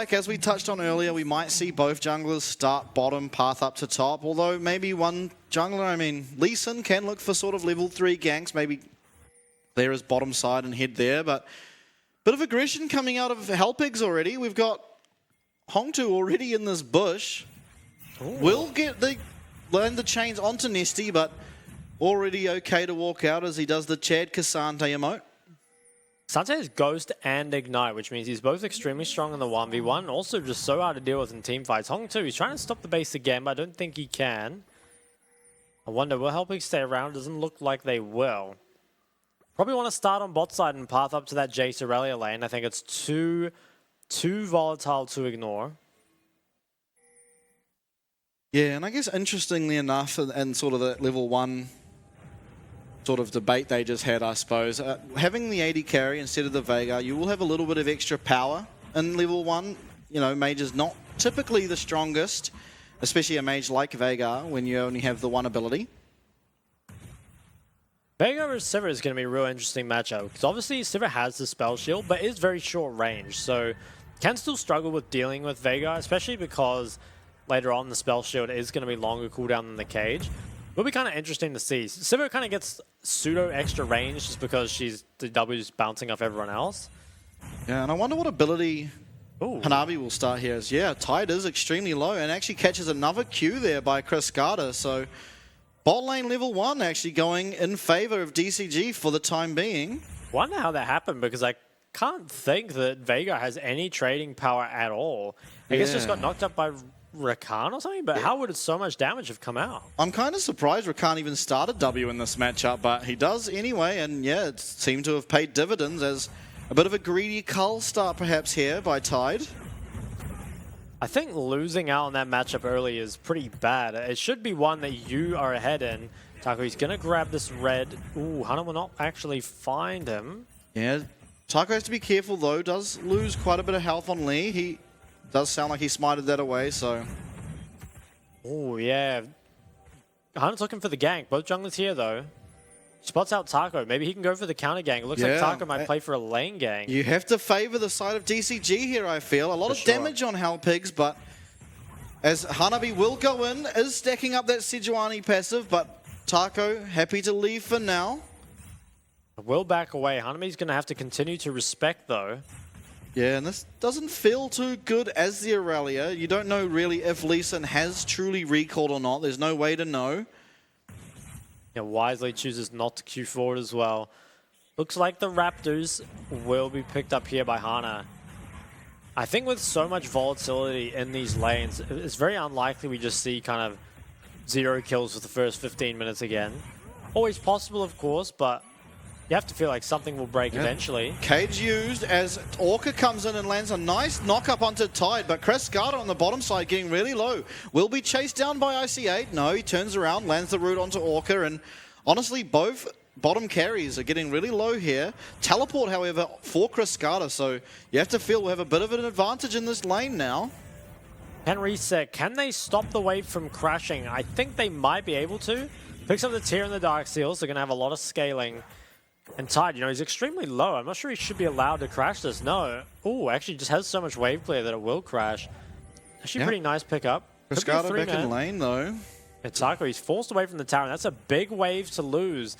Like as we touched on earlier, we might see both junglers start bottom, path up to top, although maybe one jungler, I mean, Lee Sin can look for sort of level 3 ganks, maybe clear his bottom side and head there, but bit of aggression coming out of Helpigs already. We've got Hongtu already in this bush. Ooh. Will get the land the chains onto Nesty, but already okay to walk out as he does the Chad Cassante emote. Sante has Ghost and Ignite, which means he's both extremely strong in the 1v1, also just so hard to deal with in teamfights. Hongtu, he's trying to stop the base again, but I don't think he can. I wonder, will Helping stay around? Doesn't look like they will. Probably want to start on bot side and path up to that Jace Aurelia lane. I think it's too volatile to ignore. Yeah, and I guess interestingly enough, and sort of that level 1 sort of debate they just had, I suppose. Having the AD carry instead of the Veigar, you will have a little bit of extra power in level 1. You know, mage is not typically the strongest, especially a mage like Veigar when you only have the one ability. Veigar versus Sivir is going to be a real interesting matchup, because obviously Sivir has the spell shield, but is very short range, so can still struggle with dealing with Veigar, especially because later on the spell shield is going to be longer cooldown than the cage. Will be kind of interesting to see. Sivir kind of gets pseudo extra range just because the W's bouncing off everyone else. Yeah, and I wonder what ability Hanabi will start here. As, yeah, Tide is extremely low and actually catches another Q there by Cascada. So bot lane level 1 actually going in favor of DCG for the time being. Wonder how that happened, because I can't think that Veigar has any trading power at all. I guess just got knocked up by Rakan or something, but how would so much damage have come out? I'm kind of surprised Rakan even started W in this matchup, but he does anyway, and yeah, it seemed to have paid dividends as a bit of a greedy cull start perhaps here by Tide. I think losing out on that matchup early is pretty bad. It should be one that you are ahead in. Taco, he's going to grab this red. Ooh, Hana will not actually find him. Yeah, Taco has to be careful though, does lose quite a bit of health on Lee. He does sound like he smited that away, so... Oh, yeah. Hana's looking for the gank. Both junglers here, though. Spots out Taco. Maybe he can go for the counter gank. It looks like Taco might play for a lane gank. You have to favor the side of DCG here, I feel. A lot of damage on Helpigs, but as Hanabi will go in, is stacking up that Sejuani passive, but Taco happy to leave for now. Will back away. Hanabi's going to have to continue to respect, though. Yeah, and this doesn't feel too good as the Aurelia. You don't know really if Lee Sin has truly recalled or not. There's no way to know. Yeah, wisely chooses not to Q forward as well. Looks like the Raptors will be picked up here by Hana. I think with so much volatility in these lanes, it's very unlikely we just see kind of 0 kills for the first 15 minutes again. Always possible, of course, but you have to feel like something will break eventually. Cage used as Orca comes in and lands a nice knock-up onto Tide, but Cascada on the bottom side getting really low. Will be chased down by IC8. No, he turns around, lands the root onto Orca, and honestly, both bottom carries are getting really low here. Teleport, however, for Cascada, so you have to feel we'll have a bit of an advantage in this lane now. Can reset. Can they stop the wave from crashing? I think they might be able to. Picks up the Tear and the Dark Seals. They're going to have a lot of scaling. And Tide, you know, he's extremely low. I'm not sure he should be allowed to crash this. No. Ooh, actually just has so much wave clear that it will crash. Actually, pretty nice pickup. Cascada back in lane, though. And Taco, he's forced away from the tower, and that's a big wave to lose.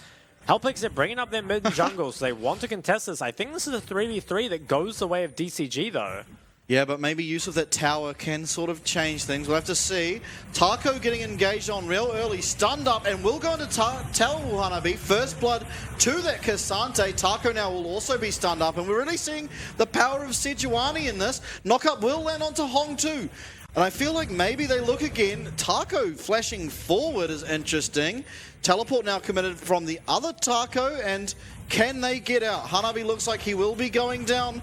Helpix are bringing up their mid jungle, so they want to contest this. I think this is a 3v3 that goes the way of DCG, though. Yeah, but maybe use of that tower can sort of change things. We'll have to see. Taco getting engaged on real early, stunned up, and will go into tell Hanabi. First blood to that Cassante. Taco now will also be stunned up, and we're really seeing the power of Sejuani in this. Knockup will land onto Hongtu. And I feel like maybe they look again. Taco flashing forward is interesting. Teleport now committed from the other Taco, and can they get out? Hanabi looks like he will be going down.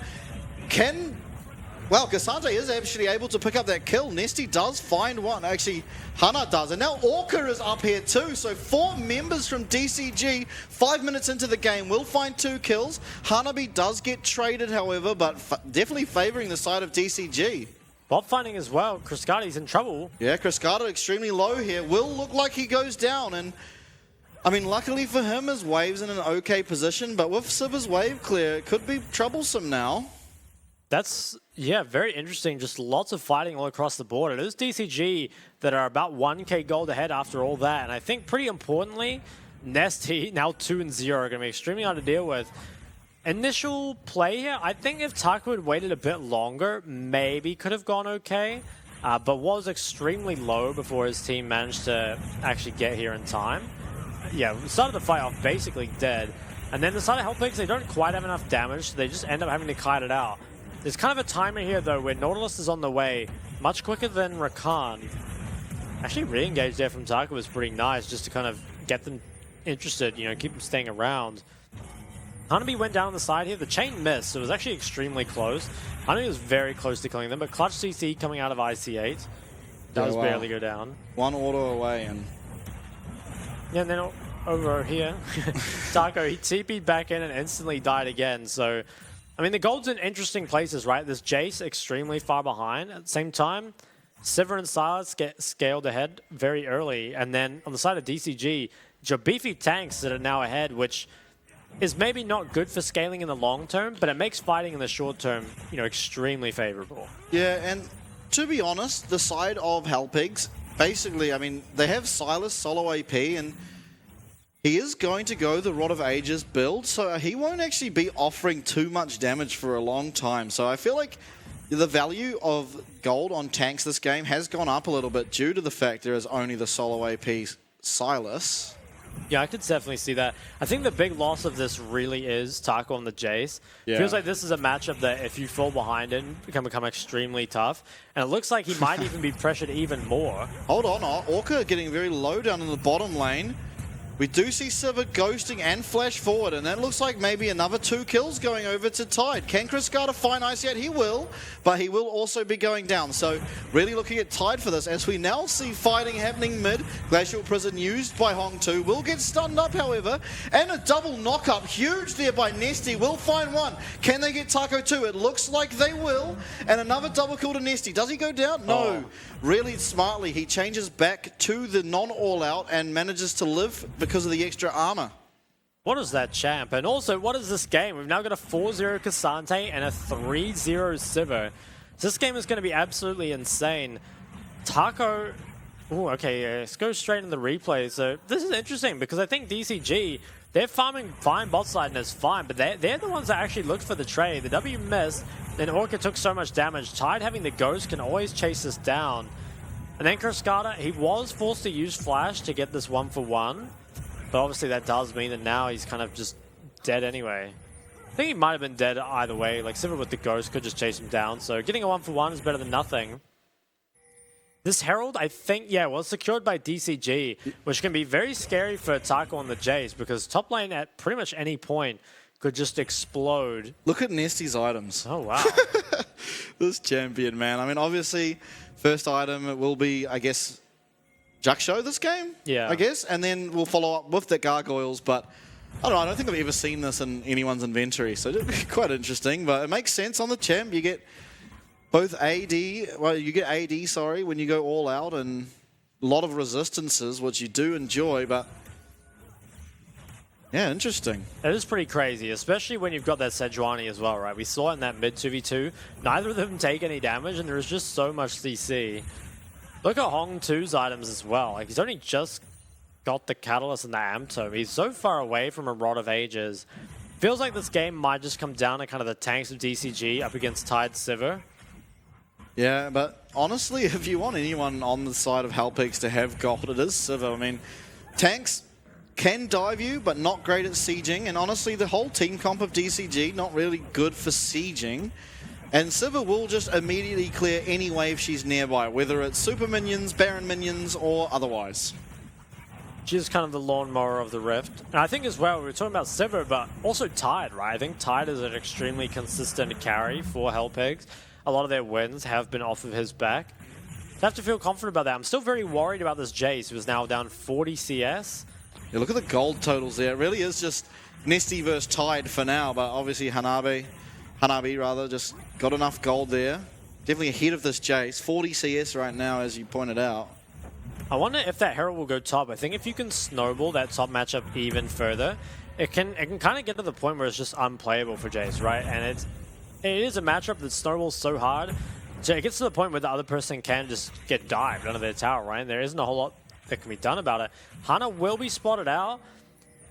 Well, Cassante is actually able to pick up that kill. Nesty does find one. Actually, Hana does. And now Orca is up here too. So 4 members from DCG, 5 minutes into the game, will find 2 kills. Hanabi does get traded, however, but definitely favoring the side of DCG. Bot finding as well. Cascada's in trouble. Yeah, Cascada extremely low here. Will look like he goes down. And I mean, luckily for him, his wave's in an okay position. But with Sivir's wave clear, it could be troublesome now. That's Yeah, very interesting. Just lots of fighting all across the board. It is DCG that are about 1k gold ahead after all that. And I think pretty importantly, Nesty, now 2-0, are going to be extremely hard to deal with. Initial play here, I think if Taco had waited a bit longer, maybe could have gone okay. But was extremely low before his team managed to actually get here in time. Yeah, we started the fight off basically dead. And then the side of Hellpigs, they don't quite have enough damage, so they just end up having to kite it out. There's kind of a timer here, though, where Nautilus is on the way, much quicker than Rakan. Actually, re-engage there from Taco was pretty nice, just to kind of get them interested, you know, keep them staying around. Hanabi went down on the side here. The chain missed, so it was actually extremely close. Hanabi was very close to killing them, but clutch CC coming out of IC8 does barely go down. One auto away, and... Yeah, and then over here, Taco, he TP'd back in and instantly died again, so... I mean, the gold's in interesting places, right? There's Jace extremely far behind. At the same time, Sivir and Silas get scaled ahead very early. And then on the side of DCG, your beefy tanks that are now ahead, which is maybe not good for scaling in the long term, but it makes fighting in the short term, you know, extremely favorable. Yeah, and to be honest, the side of Hellpigs, basically, I mean, they have Silas solo AP, and he is going to go the Rod of Ages build, so he won't actually be offering too much damage for a long time. So I feel like the value of gold on tanks this game has gone up a little bit due to the fact there is only the solo AP Silas. Yeah, I could definitely see that. I think the big loss of this really is Taco on the Jace. Yeah. Feels like this is a matchup that if you fall behind it, it can become extremely tough. And it looks like he might even be pressured even more. Hold on, Orca getting very low down in the bottom lane. We do see Sivir ghosting and flash forward, and that looks like maybe another 2 kills going over to Tide. Can Kriskata find Ice yet? He will, but he will also be going down. So really looking at Tide for this, as we now see fighting happening mid. Glacial Prison used by Hong2. Will get stunned up, however, and a double knock-up. Huge there by Nesty. Will find one. Can they get Taco 2? It looks like they will. And another double kill to Nesty. Does he go down? No. Really smartly, he changes back to the non-all-out and manages to live because of the extra armor. What is that champ? And also, what is this game? We've now got a 4-0 Cassante and a 3-0 Sivir. This game is going to be absolutely insane. Taco... Oh, okay, let's go straight into the replay. So this is interesting because I think DCG, they're farming fine bot side and it's fine, but they're the ones that actually looked for the trade. The W missed, then Orca took so much damage. Tide having the Ghost can always chase this down. And then Kriskata, he was forced to use Flash to get this 1-for-1. But obviously that does mean that now he's kind of just dead anyway. I think he might have been dead either way. Like Sivir with the Ghost could just chase him down. So getting a 1-for-1 is better than nothing. This Herald, I think, yeah, was secured by DCG, which can be very scary for Taco on the Jace because top lane at pretty much any point could just explode. Look at Nesty's items. Oh, wow. This champion, man. I mean, obviously, first item it will be, I guess, Jaksho this game? Yeah. I guess. And then we'll follow up with the Gargoyles, but I don't know. I don't think I've ever seen this in anyone's inventory, so it'd be quite interesting. But it makes sense on the champ. You get both AD, well, you get AD, sorry, when you go all out, and a lot of resistances, which you do enjoy, but yeah, interesting. It is pretty crazy, especially when you've got that Sejuani as well, right? We saw in that mid 2v2, neither of them take any damage, and there is just so much CC. Look at Hong2's items as well. Like, he's only just got the Catalyst and the Amp Tome. He's so far away from a Rod of Ages. Feels like this game might just come down to kind of the tanks of DCG up against Tide Sivir. Yeah, but honestly, if you want anyone on the side of Hellpigs to have gold, it is Sivir. I mean, tanks can dive you, but not great at sieging. And honestly, the whole team comp of DCG, not really good for sieging. And Sivir will just immediately clear any wave she's nearby, whether it's super minions, Baron minions, or otherwise. She's kind of the lawnmower of the Rift. And I think as well, we were talking about Sivir, but also Tide, right? I think Tide is an extremely consistent carry for Hellpigs. A lot of their wins have been off of his back. I have to feel confident about that. I'm still very worried about this Jace, who's now down 40 CS. Yeah, look at the gold totals there. It really is just Nesty versus Tide for now, but obviously Hanabi just got enough gold there. Definitely ahead of this Jace. 40 CS right now, as you pointed out. I wonder if that Herald will go top. I think if you can snowball that top matchup even further, it can kind of get to the point where it's just unplayable for Jace, right? And it is a matchup that snowballs so hard. So it gets to the point where the other person can just get dived under their tower, right? And there isn't a whole lot that can be done about it. Hana will be spotted out.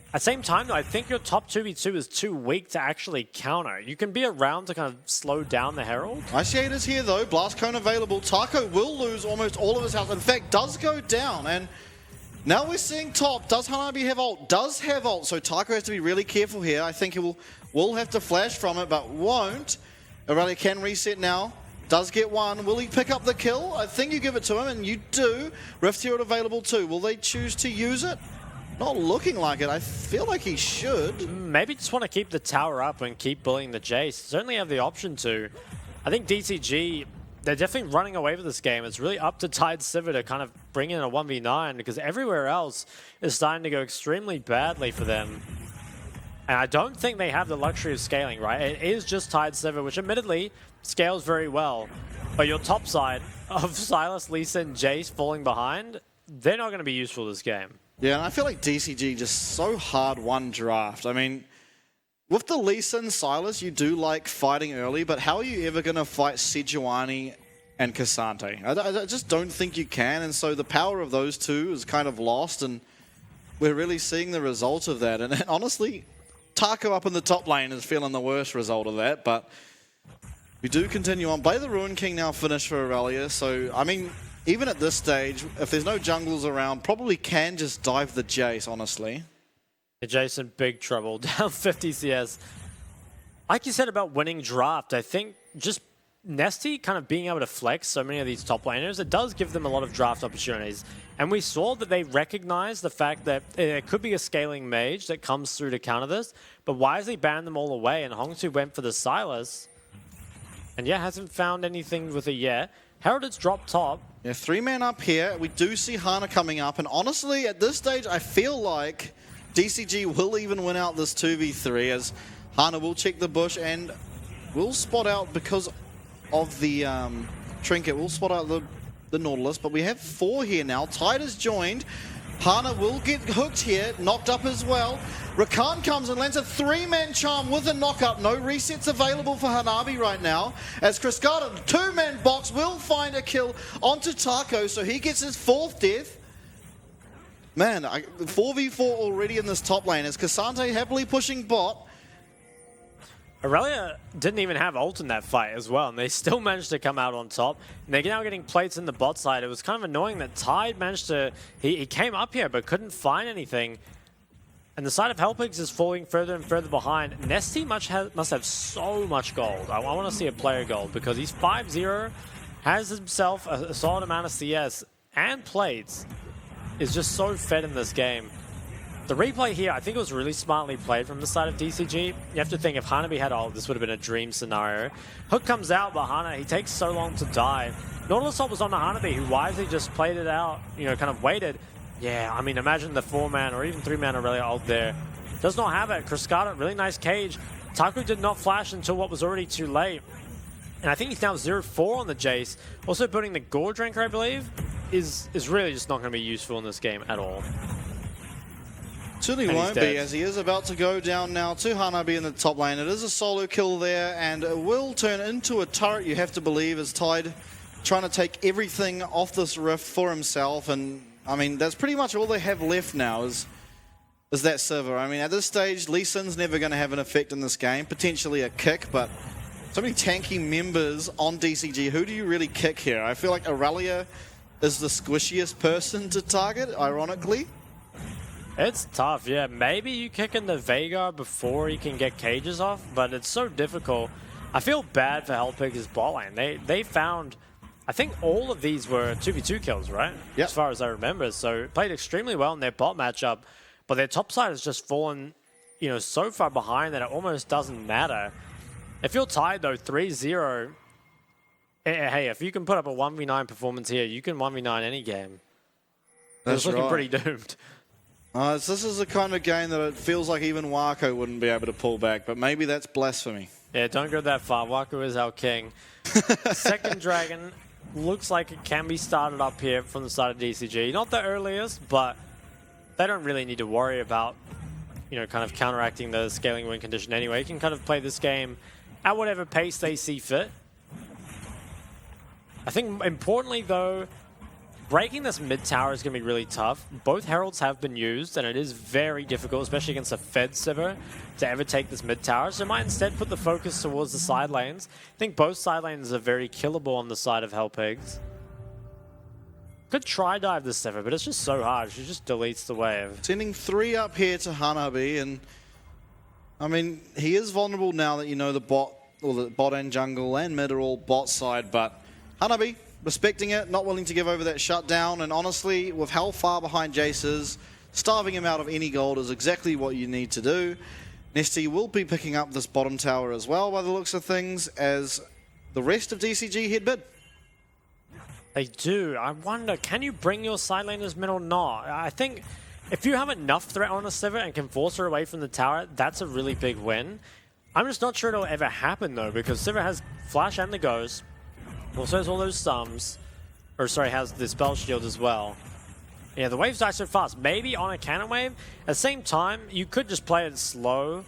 At the same time, though, I think your top 2v2 is too weak to actually counter. You can be around to kind of slow down the Herald. Icy is here, though. Blast Cone available. Taco will lose almost all of his health. In fact, does go down. And now we're seeing top. Does Hanabi have ult? Does have ult. So Taco has to be really careful here. I think he will have to flash from it, but won't. Aurelia can reset now. Does get one. Will he pick up the kill? I think you give it to him, and you do. Rift Herald available too. Will they choose to use it? Not looking like it. I feel like he should. Maybe just want to keep the tower up and keep bullying the Jace. Certainly have the option to. I think DCG, they're definitely running away with this game. It's really up to Tide Sivir to kind of bring in a 1v9 because everywhere else is starting to go extremely badly for them. And I don't think they have the luxury of scaling, right? It is just Tide Sivir, which admittedly scales very well. But your top side of Sylas, Lee Sin, Jace falling behind, they're not going to be useful this game. Yeah, and I feel like DCG just so hard won draft. I mean, with the Lee Sin, Sylas, you do like fighting early, but how are you ever going to fight Sejuani and Cassante? I just don't think you can, and so the power of those two is kind of lost, and we're really seeing the result of that. And honestly, Taco up in the top lane is feeling the worst result of that, but we do continue on. Play the Ruin King now finished for Aurelia, so, I mean, even at this stage, if there's no jungles around, probably can just dive the Jace, honestly. Jace in big trouble, down 50 CS. Like you said about winning draft, I think just Nesty kind of being able to flex so many of these top laners, it does give them a lot of draft opportunities. And we saw that they recognized the fact that it could be a scaling mage that comes through to counter this, but wisely banned them all away, and Hongsu went for the Sylas. And yeah, hasn't found anything with it yet. Herald has dropped top. Yeah, 3-man up here. We do see Hana coming up, and honestly, at this stage, I feel like DCG will even win out this 2v3 as Hana will check the bush and will spot out because of the trinket. Will spot out the Nautilus, but we have 4 here now. Tide has joined. Hana will get hooked here, knocked up as well. Rakan comes and lands a 3-man charm with a knock-up. No resets available for Hanabi right now. As Cascada, 2-man box, will find a kill onto Taco, so he gets his 4th death. Man, 4v4 already in this top lane as Cassante happily pushing bot. Aurelia didn't even have ult in that fight as well, and they still managed to come out on top. And they're now getting plates in the bot side. It was kind of annoying that Tide managed to... He came up here, but couldn't find anything. And the side of Hellpigs is falling further and further behind. Nesty must have so much gold. I want to see a player gold, because he's 5-0, has himself a solid amount of CS, and plates. Is just so fed in this game. The replay here, I think it was really smartly played from the side of DCG. You have to think if Hanabi had ult, this would have been a dream scenario. Hook comes out, but Hana, he takes so long to die. Nautilus ult was on the Hanabi, who wisely just played it out, you know, kind of waited. Yeah, I mean, imagine the 4-man or even 3-man Aurelia ult there. Does not have it. Cascada, really nice cage. Taku did not flash until what was already too late. And I think he's now 0-4 on the Jace. Also putting the Gore Drinker, I believe, is really just not going to be useful in this game at all. Certainly won't be, as he is about to go down now to Hanabi in the top lane. It is a solo kill there, and it will turn into a turret, you have to believe, as Tide trying to take everything off this rift for himself. And, I mean, that's pretty much all they have left now is that server. I mean, at this stage, Lee Sin's never going to have an effect in this game. Potentially a kick, but so many tanky members on DCG. Who do you really kick here? I feel like Aurelia is the squishiest person to target, ironically. It's tough, yeah. Maybe you kick in the Veigar before he can get cages off, but it's so difficult. I feel bad for Hellpig's bot lane. They found, I think all of these were 2v2 kills, right? Yep. As far as I remember. So played extremely well in their bot matchup, but their top side has just fallen, you know, so far behind that it almost doesn't matter. If you're tied though, 3-0, hey, if you can put up a 1v9 performance here, you can 1v9 any game. That's it's looking right. pretty doomed. This is the kind of game that it feels like even Wako wouldn't be able to pull back, but maybe that's blasphemy. Yeah, don't go that far. Wako is our king. Second Dragon looks like it can be started up here from the side of DCG. Not the earliest, but they don't really need to worry about, you know, kind of counteracting the scaling win condition anyway. You can kind of play this game at whatever pace they see fit. I think importantly though, breaking this mid tower is going to be really tough. Both heralds have been used, and it is very difficult, especially against a fed Sivir, to ever take this mid tower. So might instead put the focus towards the side lanes. I think both side lanes are very killable on the side of Hellpigs. Could try dive this Sivir, but it's just so hard. She just deletes the wave. Sending 3 up here to Hanabi, and I mean, he is vulnerable now that you know the bot and jungle and mid are all bot side, but Hanabi respecting it, not willing to give over that shutdown, and honestly, with how far behind Jace is, starving him out of any gold is exactly what you need to do. Nesty will be picking up this bottom tower as well by the looks of things, as the rest of DCG head mid. They do. I wonder, can you bring your side laners mid or not? I think if you have enough threat on a Sivir and can force her away from the tower, that's a really big win. I'm just not sure it'll ever happen though, because Sivir has Flash and the Ghost, also has all those stuns, or sorry, has the spell shield as well. Yeah, the waves die so fast. Maybe on a cannon wave. At the same time, you could just play it slow.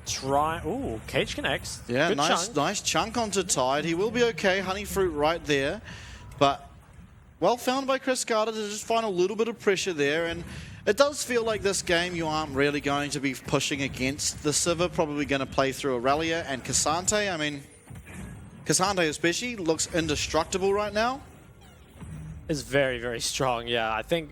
Try. Ooh, Cage connects. Yeah, good nice chunk onto Tide. He will be okay. Honey Fruit right there, but well found by Chris Carter to just find a little bit of pressure there, and it does feel like this game you aren't really going to be pushing against the Sivir, probably going to play through Aurelia and Cassante. I mean, Cassante especially looks indestructible right now. Is very, very strong, yeah. I think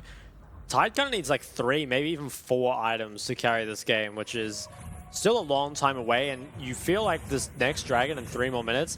Tide kind of needs like 3, maybe even 4 items to carry this game, which is still a long time away, and you feel like this next dragon in 3 more minutes,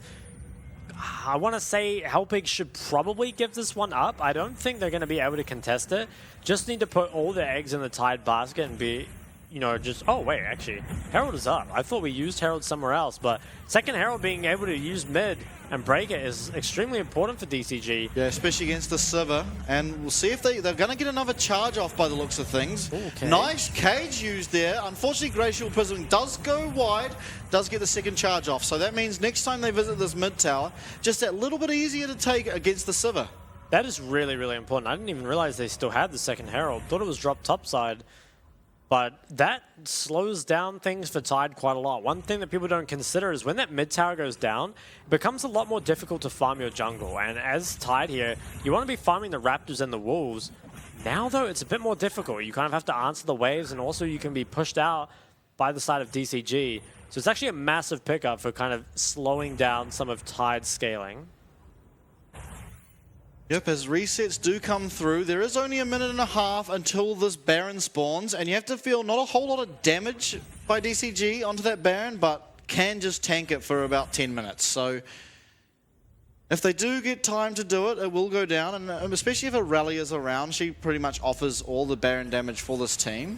I want to say Hellpigs should probably give this one up. I don't think they're going to be able to contest it. Just need to put all their eggs in the Tide basket and be, you know, just... Oh, wait, actually, Herald is up. I thought we used Herald somewhere else, but second Herald being able to use mid and break it is extremely important for DCG. Yeah, especially against the Sivir. And we'll see if they're going to get another charge off by the looks of things. Ooh, okay. Nice cage used there. Unfortunately, Glacial Prism does go wide, does get the second charge off. So that means next time they visit this mid tower, just that little bit easier to take against the Sivir. That is really, really important. I didn't even realize they still had the second Herald. Thought it was dropped topside. But that slows down things for Tide quite a lot. One thing that people don't consider is when that mid tower goes down, it becomes a lot more difficult to farm your jungle. And as Tide here, you want to be farming the Raptors and the Wolves. Now, though, it's a bit more difficult. You kind of have to answer the waves, and also you can be pushed out by the side of DCG. So it's actually a massive pickup for kind of slowing down some of Tide's scaling. Yep, as resets do come through, there is only a minute and a half until this Baron spawns, and you have to feel not a whole lot of damage by DCG onto that Baron, but can just tank it for about 10 minutes. So if they do get time to do it, it will go down, and especially if a rally is around, she pretty much offers all the Baron damage for this team.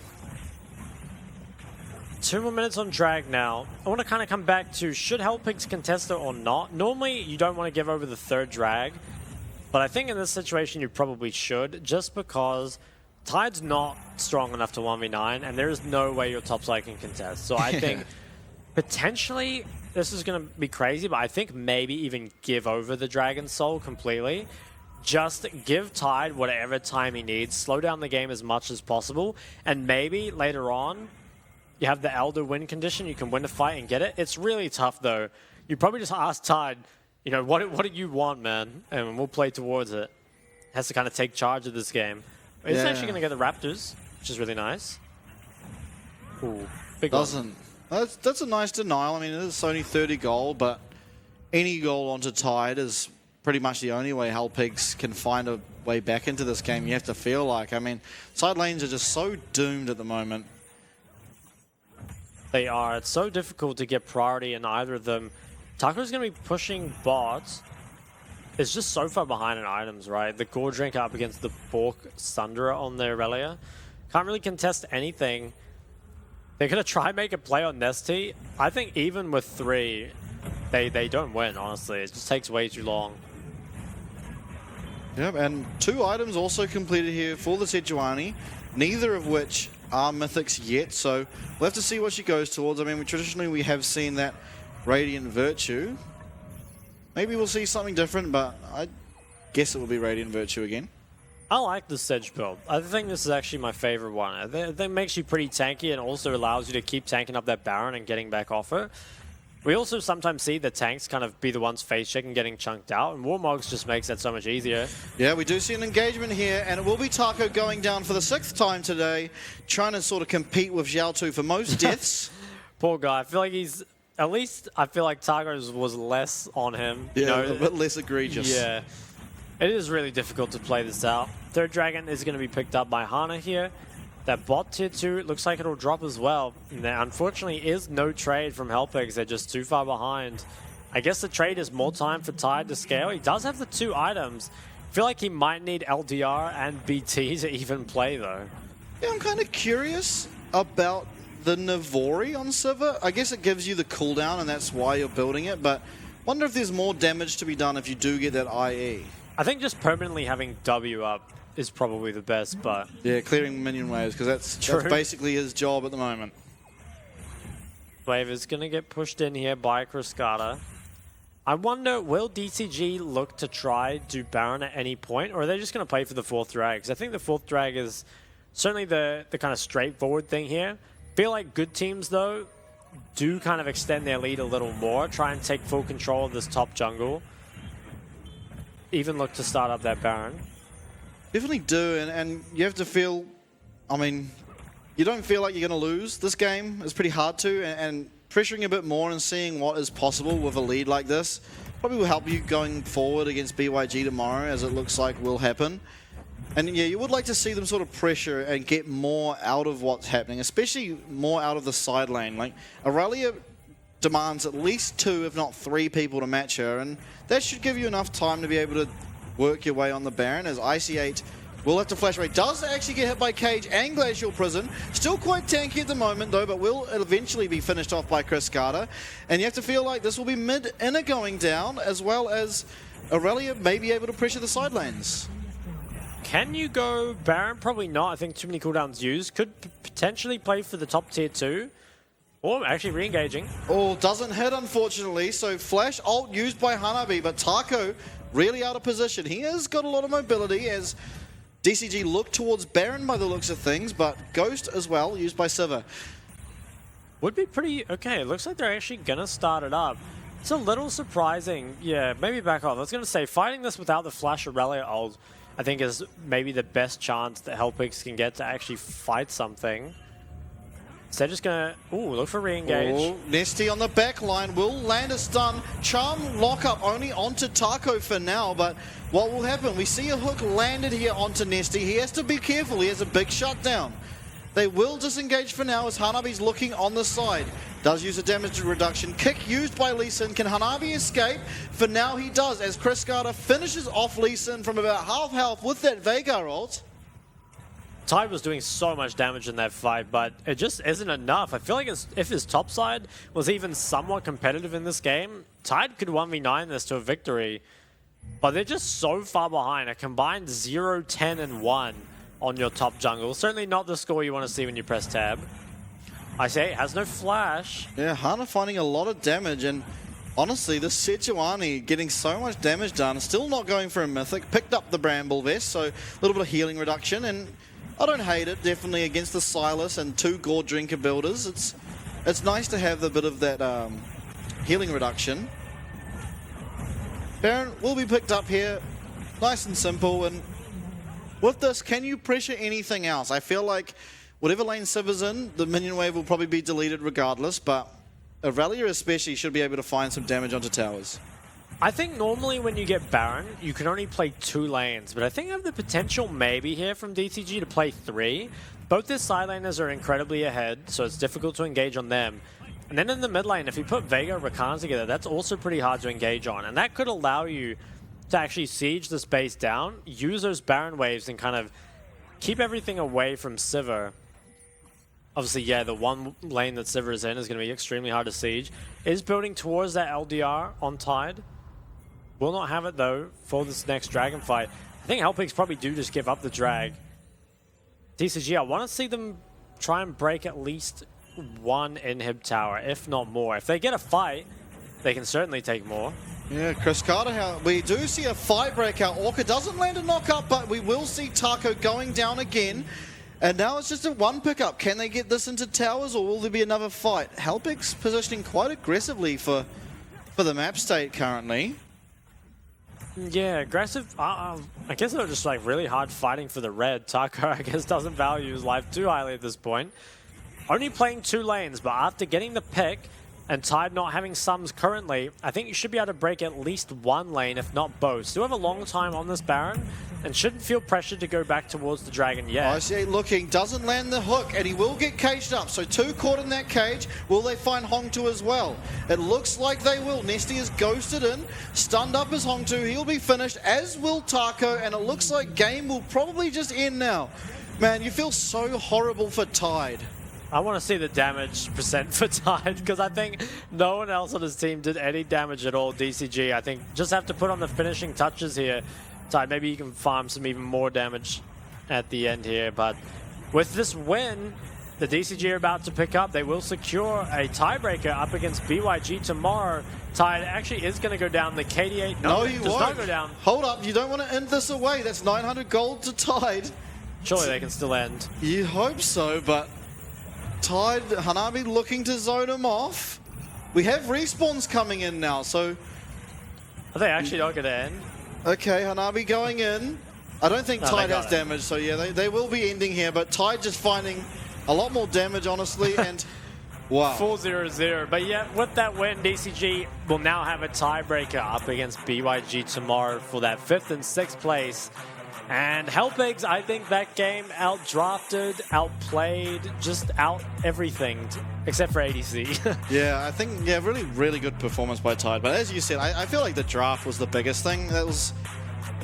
2 more minutes on drag now. I want to kind of come back to, should Hellpigs contest it or not? Normally, you don't want to give over the 3rd drag. But I think in this situation you probably should, just because Tide's not strong enough to 1v9, and there is no way your top side can contest. So I think potentially this is going to be crazy, but I think maybe even give over the Dragon Soul completely. Just give Tide whatever time he needs, slow down the game as much as possible, and maybe later on you have the Elder win condition, you can win a fight and get it. It's really tough though. You probably just ask Tide, you know, what do you want, man? And we'll play towards it. Has to kind of take charge of this game. It's actually going to get the Raptors, which is really nice. Ooh, big Doesn't. That's a nice denial. I mean, it's only 30 gold, but any goal onto Tide is pretty much the only way Hellpigs can find a way back into this game. You have to feel like. I mean, side lanes are just so doomed at the moment. They are. It's so difficult to get priority in either of them. Taco's going to be pushing bots. It's just so far behind in items, right? The Gore Drink up against the Bork Sundra on their Aurelia. Can't really contest anything. They're going to try and make a play on Nesty. I think even with 3, they don't win, honestly. It just takes way too long. Yep, and 2 items also completed here for the Sejuani, neither of which are mythics yet, so we'll have to see what she goes towards. I mean, traditionally we have seen that Radiant Virtue. Maybe we'll see something different, but I guess it will be Radiant Virtue again. I like the Sedge build. I think this is actually my favorite one. It makes you pretty tanky and also allows you to keep tanking up that Baron and getting back off her. We also sometimes see the tanks kind of be the ones face checking, getting chunked out, and Warmogs just makes that so much easier. Yeah, we do see an engagement here, and it will be Taco going down for the 6th time today, trying to sort of compete with Xiaotu for most deaths. Poor guy. I feel like he's... At least I feel like Taco's was less on him. Yeah, you know? a bit less egregious. Yeah. It is really difficult to play this out. Third Dragon is going to be picked up by Hana here. That bot tier 2 looks like it'll drop as well. And there unfortunately is no trade from Helpix. They're just too far behind. I guess the trade is more time for Tide to scale. He does have the 2 items. I feel like he might need LDR and BT to even play though. Yeah, I'm kind of curious about the Navori on Sivir. I guess it gives you the cooldown and that's why you're building it, but wonder if there's more damage to be done if you do get that IE. I think just permanently having W up is probably the best, but... Yeah, clearing minion waves, because that's basically his job at the moment. Wave is going to get pushed in here by Cascada. I wonder, will DCG look to try do Baron at any point, or are they just going to play for the 4th drag? Because I think the 4th drag is certainly the kind of straightforward thing here. Feel like good teams, though, do kind of extend their lead a little more, try and take full control of this top jungle. Even look to start up that Baron. Definitely do, and you have to feel, I mean, you don't feel like you're going to lose this game. It's pretty hard to, and pressuring a bit more and seeing what is possible with a lead like this probably will help you going forward against BYG tomorrow, as it looks like will happen. And yeah, you would like to see them sort of pressure and get more out of what's happening, especially more out of the side lane. Like, Aurelia demands at least 2, if not 3 people to match her, and that should give you enough time to be able to work your way on the Baron, as IC8 will have to flash away. Does actually get hit by Cage and Glacial Prison. Still quite tanky at the moment though, but will eventually be finished off by Cascada. And you have to feel like this will be mid-inner going down, as well as Aurelia may be able to pressure the side lanes. Can you go Baron? Probably not. I think too many cooldowns used. Could potentially play for the top tier 2. Or actually re-engaging. Oh, doesn't hit unfortunately. So flash ult used by Hanabi, but Taco really out of position. He has got a lot of mobility as DCG look towards Baron by the looks of things, but Ghost as well used by Sivir. Would be pretty okay. It looks like they're actually going to start it up. It's a little surprising. Yeah, maybe back off. I was going to say, fighting this without the flash Aurelia ult, I think is maybe the best chance that Helpix can get to actually fight something. So they're just going to, look for re-engage. Nesty on the back line will land a stun. Charm lockup only onto Taco for now, but what will happen? We see a hook landed here onto Nesty. He has to be careful. He has a big shutdown. They will disengage for now as Hanabi's looking on the side. Does use a damage reduction. Kick used by Lee Sin. Can Hanabi escape? For now he does, as Cascada finishes off Lee Sin from about half health with that Veigar ult. Tide was doing so much damage in that fight, but it just isn't enough. I feel like if his top side was even somewhat competitive in this game, Tide could 1v9 this to a victory. But they're just so far behind. A combined 0, 10, and 1 on your top jungle. Certainly not the score you want to see when you press tab. I say it has no flash. Yeah, Hana finding a lot of damage, and honestly, this Sejuani getting so much damage done, still not going for a mythic. Picked up the Bramble Vest, so a little bit of healing reduction, and I don't hate it, definitely against the Silas and 2 Gourd Drinker builders. It's nice to have a bit of that healing reduction. Baron will be picked up here, nice and simple, and with this, can you pressure anything else? I feel like whatever lane Sivir's in, the minion wave will probably be deleted regardless, but Aurelia especially should be able to find some damage onto towers. I think normally when you get Baron, you can only play 2 lanes, but I think I have the potential maybe here from DCG to play 3. Both their side laners are incredibly ahead, so it's difficult to engage on them. And then in the mid lane, if you put Veigar and Rakan together, that's also pretty hard to engage on, and that could allow you to actually siege this base down, use those Baron waves, and kind of keep everything away from Sivir. Obviously, yeah, the one lane that Sivir is in is going to be extremely hard to siege. Is building towards that LDR on Tide. Will not have it, though, for this next Dragon fight. I think Helpix probably do just give up the drag. DCG, I want to see them try and break at least 1 inhib tower, if not more. If they get a fight, they can certainly take more. Yeah, Cascada, we do see a fight break out. Orca doesn't land a knock-up, but we will see Taco going down again. And now it's just a one pickup. Can they get this into towers, or will there be another fight? Helpic's positioning quite aggressively for the map state currently. Yeah, aggressive. I guess they're just like really hard fighting for the red. Taco, I guess, doesn't value his life too highly at this point. Only playing 2 lanes, but after getting the pick and Tide not having sums currently, I think you should be able to break at least 1 lane, if not both. Still have a long time on this Baron and shouldn't feel pressured to go back towards the Dragon yet. I see looking, doesn't land the hook, and he will get caged up. So 2 caught in that cage. Will they find Hongtu as well? It looks like they will. Nesty is ghosted in. Stunned up is Hongtu. He'll be finished, as will Taco, and it looks like game will probably just end now. Man, you feel so horrible for Tide. I want to see the damage percent for Tide, because I think no one else on his team did any damage at all. DCG, I think, just have to put on the finishing touches here. Tide, maybe you can farm some even more damage at the end here, but with this win, the DCG are about to pick up. They will secure a tiebreaker up against BYG tomorrow. Tide actually is going to go down the KD8. No, he does won't. not go down. Hold up, you don't want to end this away. That's 900 gold to Tide. Surely they can still end. You hope so, but Tide, Hanabi looking to zone him off. We have respawns coming in now, so... Are they actually not going to end? Okay, Hanabi going in. I don't think Tide has damage, so yeah, they will be ending here, but Tide just finding a lot more damage, honestly, and wow. 4-0-0, but yeah, with that win, DCG will now have a tiebreaker up against BYG tomorrow for that 5th and 6th place. And Helpigs, I think that game outdrafted, outplayed, just out everything, except for ADC. Yeah, I think, yeah, really, really good performance by Tide. But as you said, I feel like the draft was the biggest thing. That was,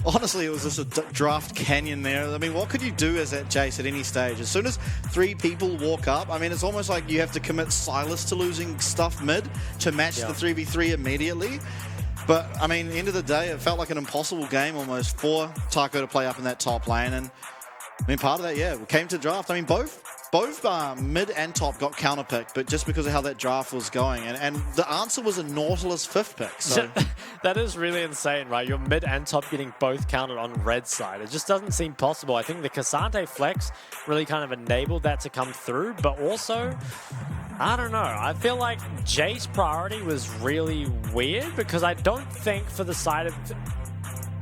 honestly, it was just a draft canyon there. I mean, what could you do as that Jace at any stage? As soon as 3 people walk up, I mean, it's almost like you have to commit Silas to losing stuff mid to match the 3v3 immediately. But, I mean, end of the day, it felt like an impossible game almost for Taco to play up in that top lane. And, I mean, part of that, yeah, we came to draft. I mean, both mid and top got counterpicked, but just because of how that draft was going. And the answer was a Nautilus 5th pick. So that is really insane, right? Your mid and top getting both counted on red side. It just doesn't seem possible. I think the Cassante flex really kind of enabled that to come through, but also... I don't know. I feel like Jay's priority was really weird because I don't think for the side of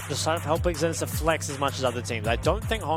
Helpigs it's a flex as much as other teams. I don't think Hong